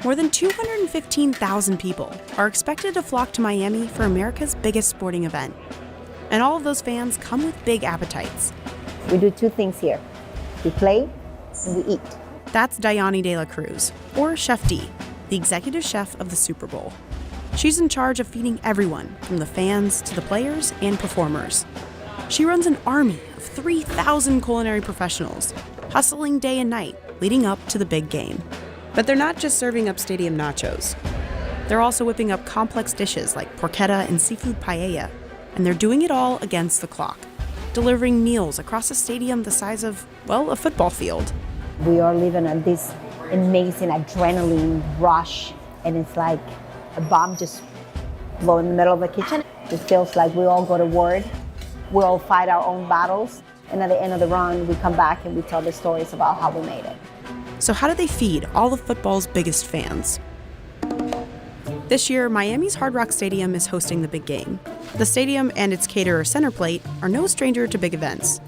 More than 215,000 people are expected to flock to Miami for America's biggest sporting event. And all of those fans come with big appetites. We do two things here. We play and we eat. That's Dayani De La Cruz, or Chef D, the executive chef of the Super Bowl. She's in charge of feeding everyone, from the fans to the players and performers. She runs an army of 3,000 culinary professionals, hustling day and night, leading up to the big game. But they're not just serving up stadium nachos. They're also whipping up complex dishes like porchetta and seafood paella, and they're doing it all against the clock, delivering meals across a stadium the size of, well, a football field. We are living on this amazing adrenaline rush, and it's like a bomb just blew in the middle of the kitchen. It feels like we all go to war, we all fight our own battles, and at the end of the run, we come back and we tell the stories about how we made it. So how do they feed all of football's biggest fans? This year, Miami's Hard Rock Stadium is hosting the big game. The stadium and its caterer Centerplate are no stranger to big events.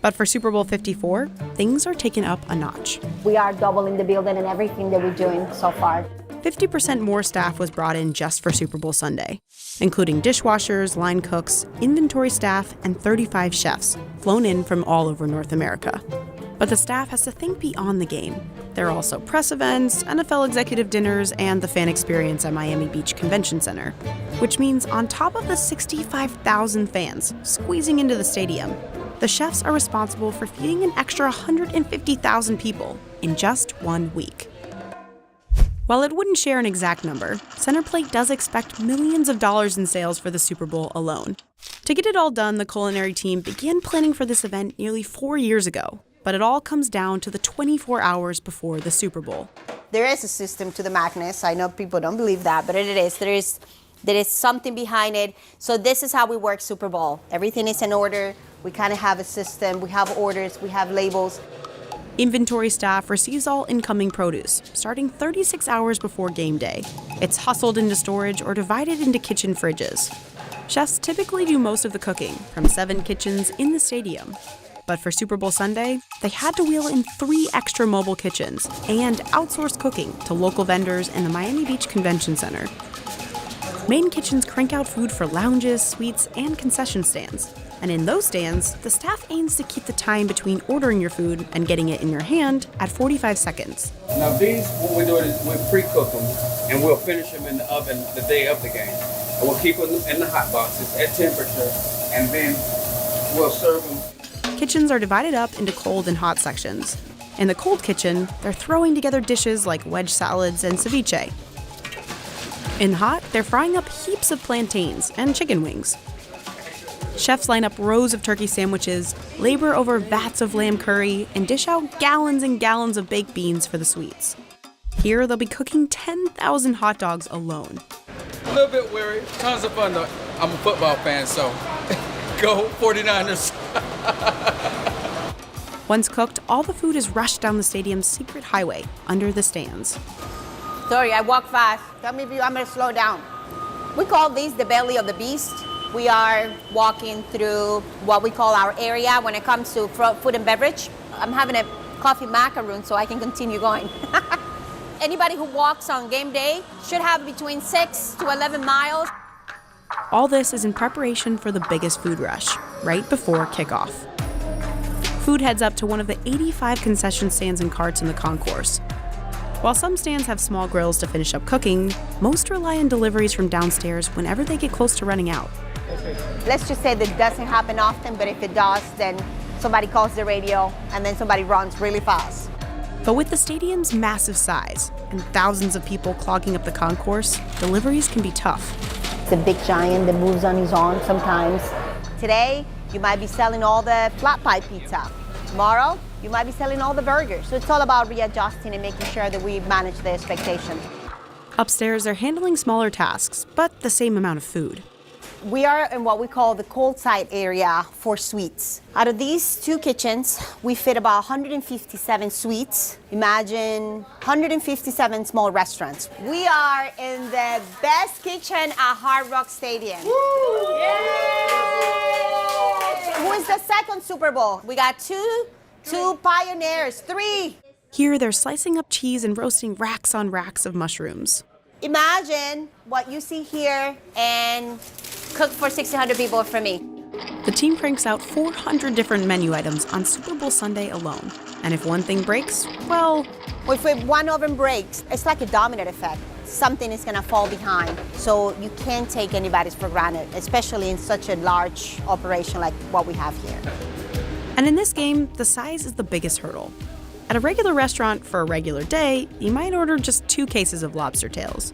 But for Super Bowl 54, things are taken up a notch. We are doubling the building and everything that we're doing so far. 50% more staff was brought in just for Super Bowl Sunday, including dishwashers, line cooks, inventory staff, and 35 chefs flown in from all over North America. But the staff has to think beyond the game. There are also press events, NFL executive dinners, and the fan experience at Miami Beach Convention Center, which means on top of the 65,000 fans squeezing into the stadium, the chefs are responsible for feeding an extra 150,000 people in just 1 week. While it wouldn't share an exact number, Centerplate does expect millions of dollars in sales for the Super Bowl alone. To get it all done, the culinary team began planning for this event nearly 4 years ago, but it all comes down to the 24 hours before the Super Bowl. There is a system to the madness. I know people don't believe that, but it is. There is something behind it. So this is how we work Super Bowl. Everything is in order. We kind of have a system. We have orders. We have labels. Inventory staff receives all incoming produce, starting 36 hours before game day. It's hustled into storage or divided into kitchen fridges. Chefs typically do most of the cooking from 7 kitchens in the stadium. But for Super Bowl Sunday, they had to wheel in 3 extra mobile kitchens and outsource cooking to local vendors in the Miami Beach Convention Center. Main kitchens crank out food for lounges, suites, and concession stands. And in those stands, the staff aims to keep the time between ordering your food and getting it in your hand at 45 seconds. Now these, what we're doing is we'll pre-cook them and we'll finish them in the oven the day of the game. And we'll keep them in the hot boxes at temperature and then we'll serve them. Kitchens are divided up into cold and hot sections. In the cold kitchen, they're throwing together dishes like wedge salads and ceviche. In the hot, they're frying up heaps of plantains and chicken wings. Chefs line up rows of turkey sandwiches, labor over vats of lamb curry, and dish out gallons and gallons of baked beans for the sweets. Here, they'll be cooking 10,000 hot dogs alone. A little bit weary, tons of fun though. I'm a football fan, so go 49ers. Once cooked, all the food is rushed down the stadium's secret highway under the stands. Sorry, I walk fast. Tell me if I'm going to slow down. We call these the belly of the beast. We are walking through what we call our area when it comes to food and beverage. I'm having a coffee macaroon so I can continue going. Anybody who walks on game day should have between 6 to 11 miles. All this is in preparation for the biggest food rush, right before kickoff. Food heads up to one of the 85 concession stands and carts in the concourse. While some stands have small grills to finish up cooking, most rely on deliveries from downstairs whenever they get close to running out. Let's just say that doesn't happen often, but if it does, then somebody calls the radio and then somebody runs really fast. But with the stadium's massive size and thousands of people clogging up the concourse, deliveries can be tough. It's a big giant that moves on his own sometimes. Today, you might be selling all the flat pie pizza. Tomorrow, you might be selling all the burgers. So it's all about readjusting and making sure that we manage the expectations. Upstairs, they're handling smaller tasks, but the same amount of food. We are in what we call the cold side area for suites. Out of these 2 kitchens, we fit about 157 suites. Imagine 157 small restaurants. We are in the best kitchen at Hard Rock Stadium. Woo! Who is the second Super Bowl? We got two pioneers, 3. Here, they're slicing up cheese and roasting racks on racks of mushrooms. Imagine what you see here and cook for 1,600 people for me. The team cranks out 400 different menu items on Super Bowl Sunday alone. And if one thing breaks, well, If one oven breaks, it's like a domino effect. Something is gonna fall behind. So you can't take anybody's for granted, especially in such a large operation like what we have here. and in this game, the size is the biggest hurdle. At a regular restaurant for a regular day, you might order just 2 cases of lobster tails.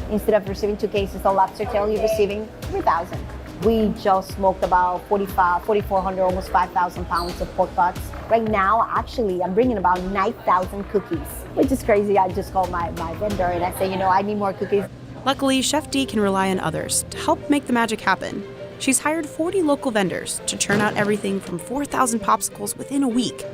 Instead of receiving 2 cases of lobster tail, you're receiving 3,000. We just smoked about 4,400, almost 5,000 pounds of pork butts. Right now, actually, I'm bringing about 9,000 cookies, which is crazy. I just called my vendor and I say, I need more cookies. Luckily, Chef D can rely on others to help make the magic happen. She's hired 40 local vendors to churn out everything from 4,000 popsicles within a week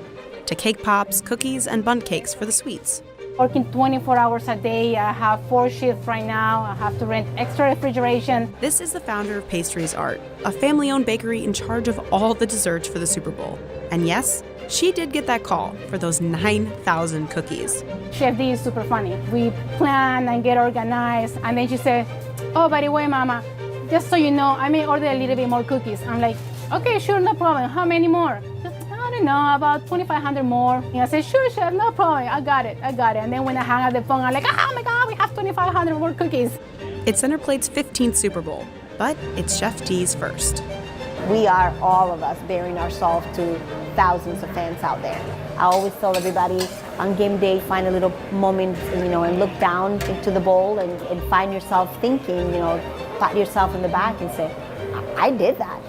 to cake pops, cookies, and bundt cakes for the sweets. Working 24 hours a day. I have 4 shifts right now. I have to rent extra refrigeration. This is the founder of Pastries Art, a family-owned bakery in charge of all the desserts for the Super Bowl. And yes, she did get that call for those 9,000 cookies. Chef D is super funny. We plan and get organized, and then she said, "Oh, by the way, Mama, just so you know, I may order a little bit more cookies." I'm like, "Okay, sure, no problem. How many more?" I don't know, about 2,500 more. And I said, "Sure, Chef, no problem. I got it. And then when I hang up the phone, I'm like, "Oh my God, we have 2,500 more cookies." It's Center Plate's 15th Super Bowl, but it's Chef D's first. We are, all of us, bearing ourselves to thousands of fans out there. I always tell everybody on game day, find a little moment, and look down into the bowl and find yourself thinking, pat yourself in the back and say, I did that.